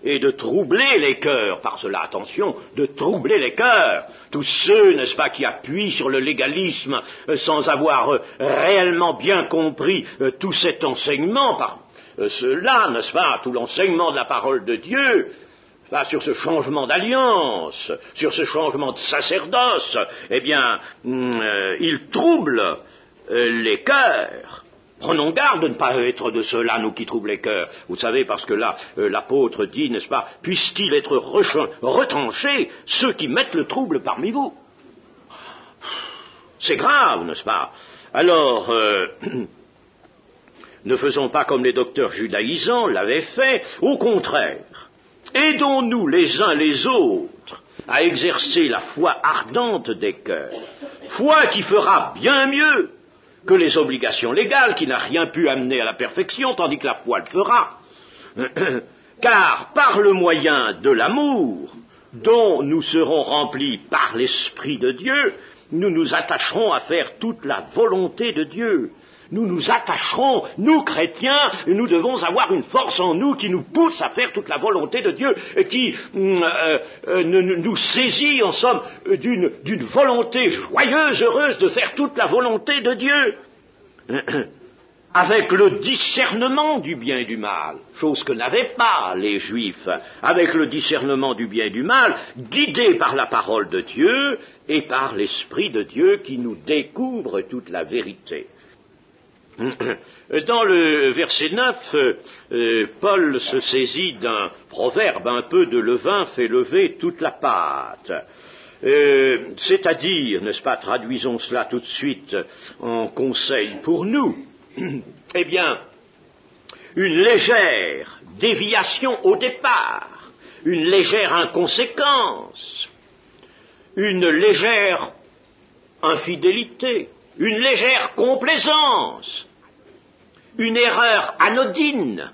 et de troubler les cœurs, par cela, attention, de troubler les cœurs. Tous ceux, n'est-ce pas, qui appuient sur le légalisme sans avoir réellement bien compris tout cet enseignement, cela, n'est-ce pas, tout l'enseignement de la parole de Dieu, sur ce changement d'alliance, sur ce changement de sacerdoce, eh bien, il trouble les cœurs. Prenons garde de ne pas être de ceux-là, nous qui troublent les cœurs. Vous savez, parce que là, l'apôtre dit, n'est-ce pas, puisse-t-il être retranché ceux qui mettent le trouble parmi vous. C'est grave, n'est-ce pas? Alors, Ne faisons pas comme les docteurs judaïsants l'avaient fait, au contraire. Aidons-nous les uns les autres à exercer la foi ardente des cœurs, foi qui fera bien mieux que les obligations légales, qui n'a rien pu amener à la perfection, tandis que la foi le fera. Car par le moyen de l'amour, dont nous serons remplis par l'Esprit de Dieu, nous nous attacherons à faire toute la volonté de Dieu. Nous nous attacherons, nous chrétiens, nous devons avoir une force en nous qui nous pousse à faire toute la volonté de Dieu, et qui nous saisit, en somme, d'une volonté joyeuse, heureuse de faire toute la volonté de Dieu, avec le discernement du bien et du mal, chose que n'avaient pas les Juifs, avec le discernement du bien et du mal, guidés par la parole de Dieu et par l'Esprit de Dieu qui nous découvre toute la vérité. Dans le verset 9, Paul se saisit d'un proverbe un peu de levain fait lever toute la pâte. C'est-à-dire, n'est-ce pas, traduisons cela tout de suite en conseil pour nous, eh bien, une légère déviation au départ, une légère inconséquence, une légère infidélité, une légère complaisance, une erreur anodine,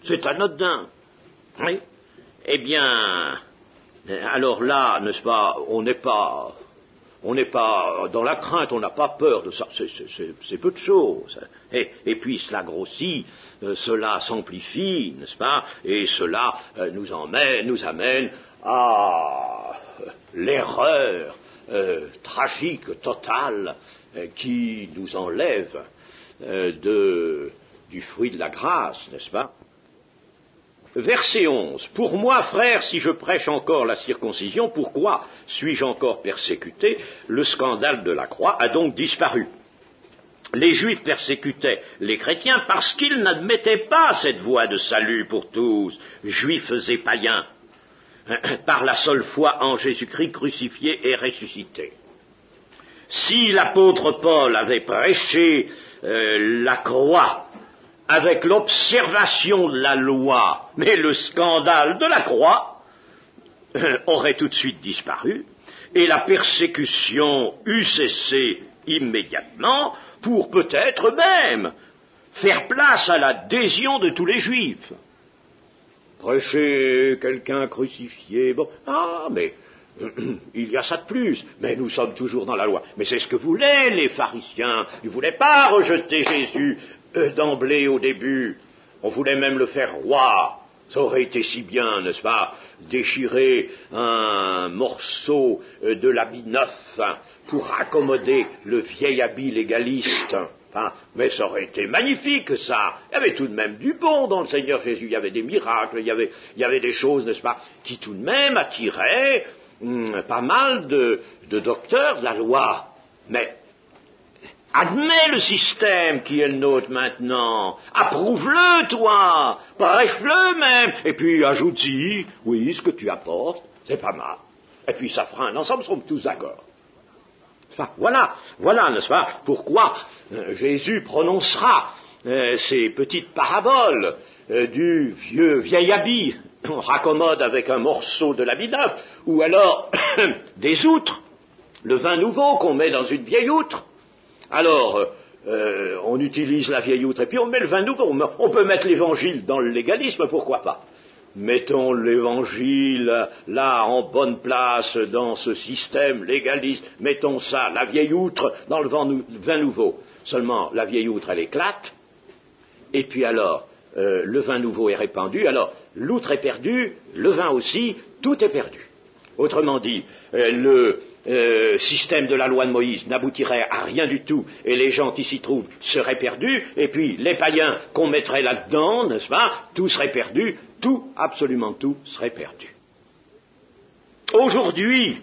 c'est anodin, oui, eh bien, alors là, n'est-ce pas, on n'est pas dans la crainte, on n'a pas peur de ça, c'est peu de choses. Et puis cela grossit, cela s'amplifie, n'est-ce pas, et cela nous amène à l'erreur tragique, totale, qui nous enlève du fruit de la grâce, n'est-ce pas? Verset 11. Pour moi, frères, si je prêche encore la circoncision, pourquoi suis-je encore persécuté? Le scandale de la croix a donc disparu. Les Juifs persécutaient les chrétiens parce qu'ils n'admettaient pas cette voie de salut pour tous, Juifs et païens, par la seule foi en Jésus-Christ crucifié et ressuscité. Si l'apôtre Paul avait prêché la croix avec l'observation de la loi, mais le scandale de la croix aurait tout de suite disparu, et la persécution eût cessé immédiatement pour peut-être même faire place à l'adhésion de tous les Juifs. Prêcher quelqu'un crucifié, bon, mais il y a ça de plus, mais nous sommes toujours dans la loi. Mais c'est ce que voulaient les pharisiens, ils ne voulaient pas rejeter Jésus d'emblée au début, on voulait même le faire roi. Ça aurait été si bien, n'est-ce pas, déchirer un morceau de l'habit neuf pour accommoder le vieil habit légaliste. Mais ça aurait été magnifique, ça. Il y avait tout de même du bon dans le Seigneur Jésus, il y avait des miracles, il y avait des choses, n'est-ce pas, qui tout de même attiraient pas mal de docteurs de la loi. Mais admets le système qui est le nôtre maintenant, approuve-le toi, prêche-le même, et puis ajoute-y, oui, ce que tu apportes, c'est pas mal. Et puis ça fera un ensemble, nous sommes tous d'accord. Voilà, n'est-ce pas, pourquoi Jésus prononcera ces petites paraboles du vieil habit, on raccommode avec un morceau de l'habit neuf, ou alors des outres, le vin nouveau qu'on met dans une vieille outre. Alors, on utilise la vieille outre et puis on met le vin nouveau. On peut mettre l'évangile dans le légalisme, pourquoi pas? Mettons l'évangile là en bonne place dans ce système légaliste. Mettons ça, la vieille outre, dans le vin nouveau. Seulement, la vieille outre, elle éclate. Et puis alors, le vin nouveau est répandu. Alors, l'outre est perdue, le vin aussi, tout est perdu. Autrement dit, le système de la loi de Moïse n'aboutirait à rien du tout, et les gens qui s'y trouvent seraient perdus, et puis les païens qu'on mettrait là-dedans, n'est-ce pas, tout serait perdu, tout, absolument tout, serait perdu. Aujourd'hui,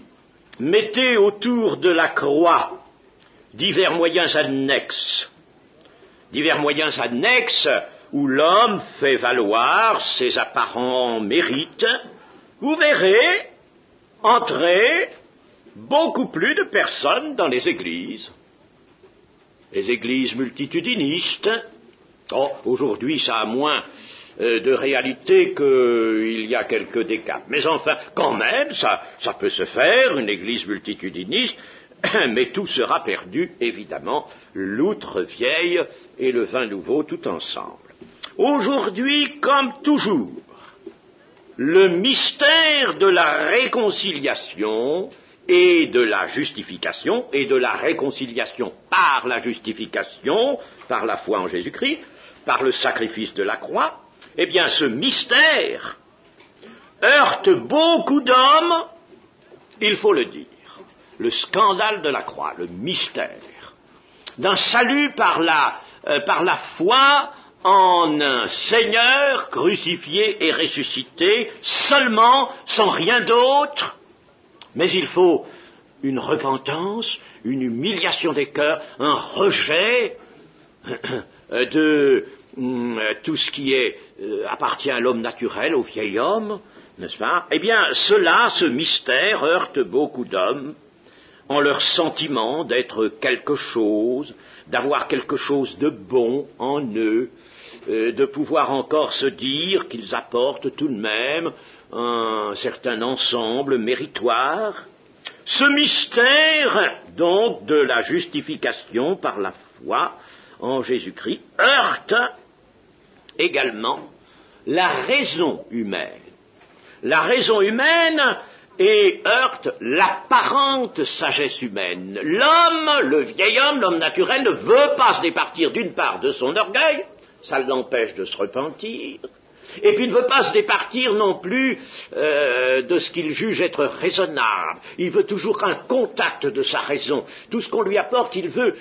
mettez autour de la croix divers moyens annexes où l'homme fait valoir ses apparents mérites, vous verrez entrer beaucoup plus de personnes dans les églises multitudinistes, Oh, aujourd'hui, ça a moins de réalité qu'il y a quelques décades. Mais enfin, quand même, ça peut se faire, une église multitudiniste, mais tout sera perdu, évidemment, l'outre vieille et le vin nouveau tout ensemble. Aujourd'hui, comme toujours, le mystère de la réconciliation et de la justification, et de la réconciliation par la justification, par la foi en Jésus-Christ, par le sacrifice de la croix, eh bien ce mystère heurte beaucoup d'hommes, il faut le dire, le scandale de la croix, le mystère d'un salut par la foi en un Seigneur crucifié et ressuscité, seulement, sans rien d'autre, mais il faut une repentance, une humiliation des cœurs, un rejet de tout ce qui appartient à l'homme naturel, au vieil homme, n'est-ce pas? Eh bien, ce mystère heurte beaucoup d'hommes en leur sentiment d'être quelque chose, d'avoir quelque chose de bon en eux, de pouvoir encore se dire qu'ils apportent tout de même un certain ensemble méritoire. Ce mystère, donc, de la justification par la foi en Jésus-Christ, heurte également la raison humaine. La raison humaine et heurte l'apparente sagesse humaine. L'homme, le vieil homme, l'homme naturel, ne veut pas se départir d'une part de son orgueil, ça l'empêche de se repentir, et puis il ne veut pas se départir non plus de ce qu'il juge être raisonnable. Il veut toujours un contact de sa raison. Tout ce qu'on lui apporte, il veut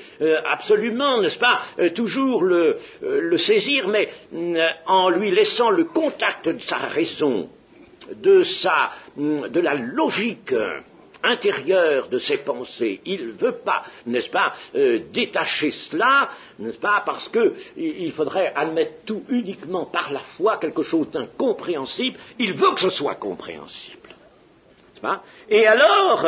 absolument, n'est-ce pas, toujours le saisir, mais en lui laissant le contact de sa raison, de la logique intérieure de ses pensées. Il ne veut pas, n'est-ce pas, détacher cela, n'est-ce pas, parce que il faudrait admettre tout uniquement par la foi, quelque chose d'incompréhensible. Il veut que ce soit compréhensible. N'est-ce pas? Et alors,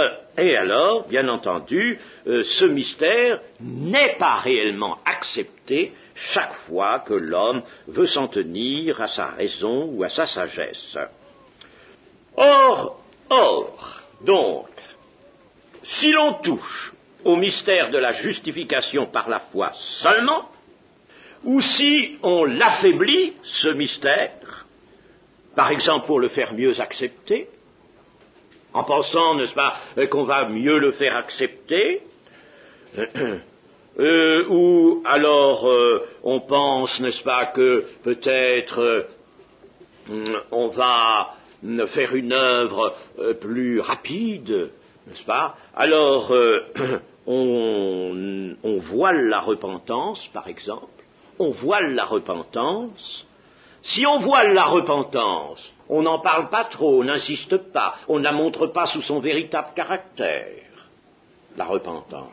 bien entendu, ce mystère n'est pas réellement accepté chaque fois que l'homme veut s'en tenir à sa raison ou à sa sagesse. Or, donc, si l'on touche au mystère de la justification par la foi seulement, ou si on l'affaiblit, ce mystère, par exemple pour le faire mieux accepter, en pensant, n'est-ce pas, qu'on va mieux le faire accepter, ou alors on pense, n'est-ce pas, que peut-être on va faire une œuvre plus rapide, n'est-ce pas? Alors, on voile la repentance, par exemple. On voile la repentance. Si on voile la repentance, on n'en parle pas trop, on n'insiste pas, on ne la montre pas sous son véritable caractère. La repentance,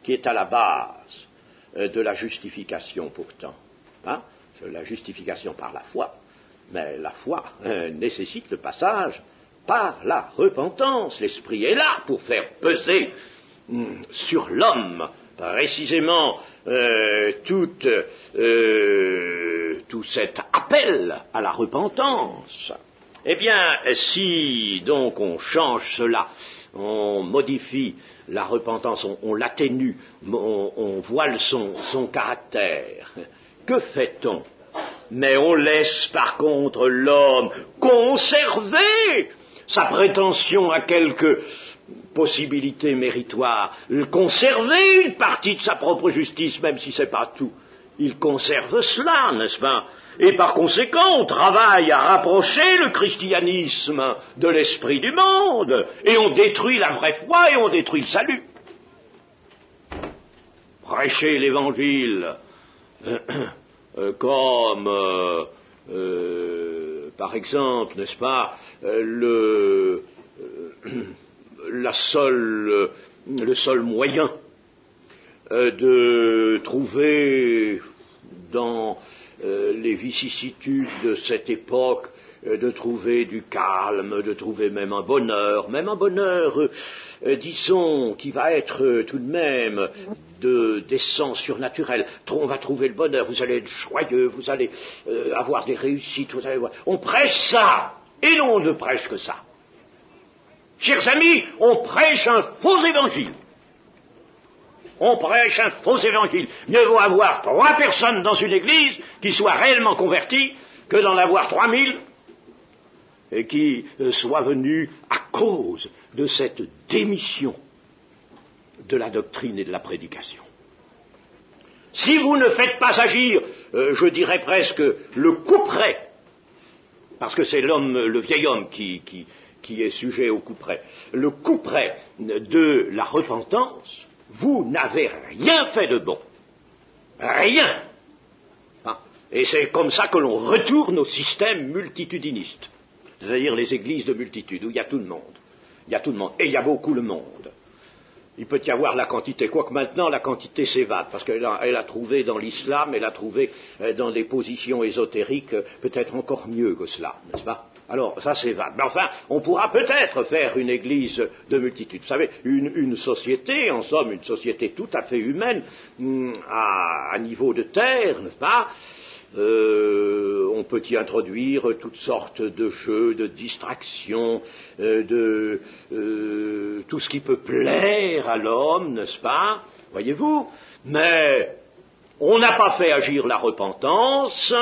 qui est à la base de la justification pourtant. Hein? La justification par la foi. Mais la foi nécessite le passage par la repentance. L'Esprit est là pour faire peser sur l'homme précisément tout cet appel à la repentance. Eh bien, si donc on change cela, on modifie la repentance, on l'atténue, on voile son caractère, que fait-on? Mais on laisse par contre l'homme conserver sa prétention à quelque possibilité méritoire, conserver une partie de sa propre justice, même si c'est pas tout. Il conserve cela, n'est-ce pas? Et par conséquent, on travaille à rapprocher le christianisme de l'esprit du monde, et on détruit la vraie foi et on détruit le salut. Prêcher l'évangile comme, par exemple, n'est-ce pas, le seul moyen de trouver dans les vicissitudes de cette époque de trouver du calme, de trouver même un bonheur, disons, qui va être tout de même d'essence surnaturelle. On va trouver le bonheur, vous allez être joyeux, vous allez avoir des réussites, vous allez voir. On prêche ça, et non, on ne prêche que ça. Chers amis, on prêche un faux évangile. On prêche un faux évangile. Mieux vaut avoir 3 personnes dans une église qui soient réellement converties que d'en avoir 3000 et qui soient venues à cause de cette démission de la doctrine et de la prédication. Si vous ne faites pas agir, je dirais presque, le couperet, parce que c'est le vieil homme qui est sujet au couperet, le couperet de la repentance, vous n'avez rien fait de bon. Rien. Et c'est comme ça que l'on retourne au système multitudiniste, c'est-à-dire les églises de multitude, où il y a tout le monde. Il y a tout le monde, et il y a beaucoup le monde. Il peut y avoir la quantité, quoique maintenant la quantité s'évade, parce qu'elle a trouvé dans l'islam, elle a trouvé dans des positions ésotériques peut-être encore mieux que cela, n'est-ce pas? Alors, ça s'évade. Mais enfin, on pourra peut-être faire une église de multitude. Vous savez, une société, en somme, une société tout à fait humaine, à niveau de terre, n'est-ce pas? On peut y introduire toutes sortes de jeux, de distractions, tout ce qui peut plaire à l'homme, n'est-ce pas? Voyez-vous? Mais on n'a pas fait agir la repentance,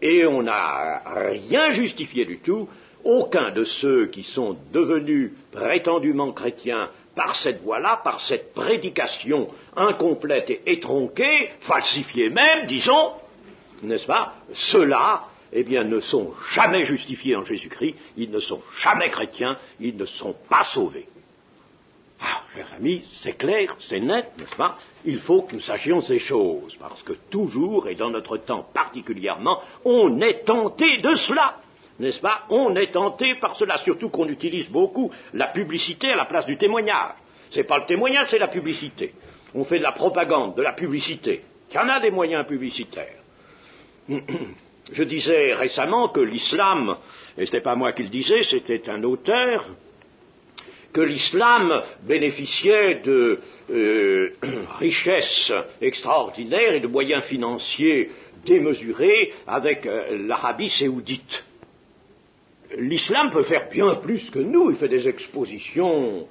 et on n'a rien justifié du tout. Aucun de ceux qui sont devenus prétendument chrétiens par cette voie-là, par cette prédication incomplète et tronquée, falsifiée même, disons, n'est-ce pas? Ceux-là, eh bien, ne sont jamais justifiés en Jésus-Christ, ils ne sont jamais chrétiens, ils ne sont pas sauvés. Ah, chers amis, c'est clair, c'est net, n'est-ce pas? Il faut que nous sachions ces choses, parce que toujours, et dans notre temps particulièrement, on est tenté de cela, n'est-ce pas? On est tenté par cela, surtout qu'on utilise beaucoup la publicité à la place du témoignage. C'est pas le témoignage, c'est la publicité. On fait de la propagande, de la publicité. Il y en a des moyens publicitaires. Je disais récemment que l'islam, et ce n'est pas moi qui le disais, c'était un auteur, que l'islam bénéficiait de richesses extraordinaires et de moyens financiers démesurés avec l'Arabie saoudite. L'islam peut faire bien plus que nous, il fait des expositions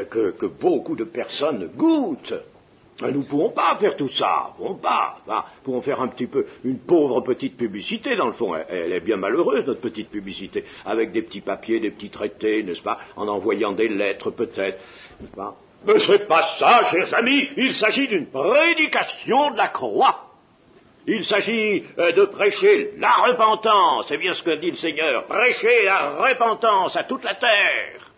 que beaucoup de personnes goûtent. Nous ne pouvons pas faire tout ça, nous pouvons faire un petit peu, une pauvre petite publicité, dans le fond, elle est bien malheureuse, notre petite publicité, avec des petits papiers, des petits traités, n'est-ce pas, en envoyant des lettres peut-être, n'est-ce pas? Mais c'est pas ça, chers amis, il s'agit d'une prédication de la croix. Il s'agit de prêcher la repentance, c'est bien ce que dit le Seigneur, prêcher la repentance à toute la terre,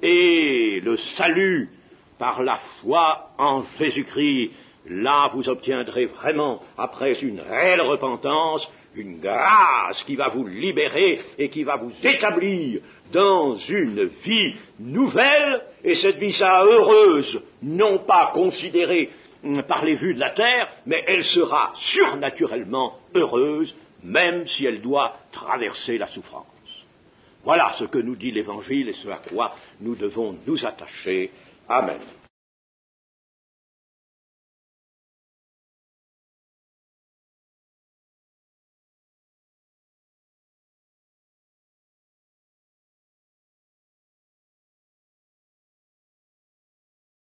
et le salut par la foi en Jésus-Christ. Là, vous obtiendrez vraiment, après une réelle repentance, une grâce qui va vous libérer et qui va vous établir dans une vie nouvelle, et cette vie sera heureuse, non pas considérée par les vues de la terre, mais elle sera surnaturellement heureuse, même si elle doit traverser la souffrance. Voilà ce que nous dit l'Évangile et ce à quoi nous devons nous attacher. Amen.